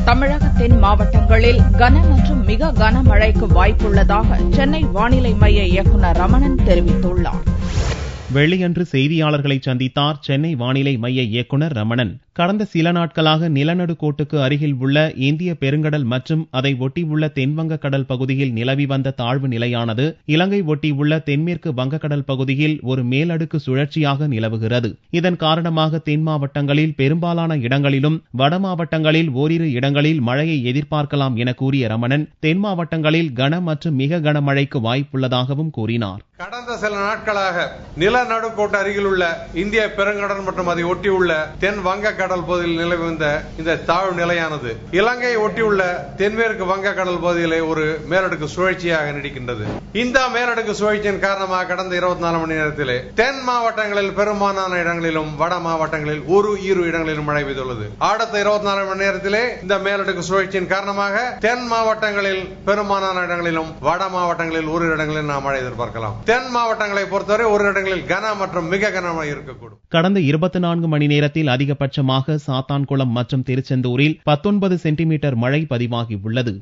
தமிழகத்தின் மாவட்டங்களில் கன மற்றும் மிக கனமழைக்கு வாய்ப்புள்ளதாக சென்னை வானிலை மைய இயக்குநர் ரமணன் தெரிவித்துள்ளார். வெள்ளியன்று செய்தியாளர்களை சந்தித்தார் சென்னை வானிலை மைய இயக்குநர் ரமணன். கடந்த சில நாட்களாக நிலநடுக்கோட்டுக்கு அருகில் உள்ள இந்திய பெருங்கடல் மற்றும் அதை ஒட்டியுள்ள தென்வங்க கடல் பகுதியில் நிலவி வந்த தாழ்வு நிலையானது இலங்கை ஒட்டியுள்ள தென்மேற்கு வங்கக்கடல் பகுதியில் ஒரு மேலடுக்கு சுழற்சியாக நிலவுகிறது. இதன் காரணமாக தென் மாவட்டங்களில் பெரும்பாலான இடங்களிலும் வட மாவட்டங்களில் ஓரிரு இடங்களில் மழையை எதிர்பார்க்கலாம் என கூறிய ரமணன், தென் மாவட்டங்களில் கன மற்றும் மிக கனமழைக்கு வாய்ப்புள்ளதாகவும் கூறினார். கடந்த சில நாட்களாக நிலநடுக்கோட்டு அருகில் உள்ள இந்திய பெருங்கடல் மற்றும் அதை ஒட்டியுள்ள தென் வங்க கடல் பகுதியில் நிலவி வந்த இந்த தாழ்வு நிலையானது இலங்கை ஒட்டியுள்ள தென்மேற்கு வங்க கடல் பகுதியிலே ஒரு மேலடுக்கு சுழற்சியாக நீடிக்கின்றது. இந்த மேலடுக்கு சுழற்சியின் காரணமாக கடந்த 24 மணி நேரத்திலே தென் மாவட்டங்களில் பெரும்பாலான இடங்களிலும் வட மாவட்டங்களில் ஒரு இரு இடங்களிலும் மழை பெய்துள்ளது. அடுத்த 24 மணி நேரத்திலே இந்த மேலடுக்கு சுழற்சியின் காரணமாக தென் மாவட்டங்களில் பெரும்பாலான இடங்களிலும் வட மாவட்டங்களில் ஒரு இடங்களில் நாம் மழை எதிர்பார்க்கலாம். தென் மாவட்டங்களை பொறுத்தவரை ஒரு இடங்களில் கன மற்றும் மிக கனமழை இருக்கக்கூடும். கடந்த 24 மணி நேரத்தில் அதிகபட்சமாக சாத்தான்குளம் மற்றும் திருச்செந்தூரில் 19 சென்டிமீட்டர் மழை பதிவாகியுள்ளது.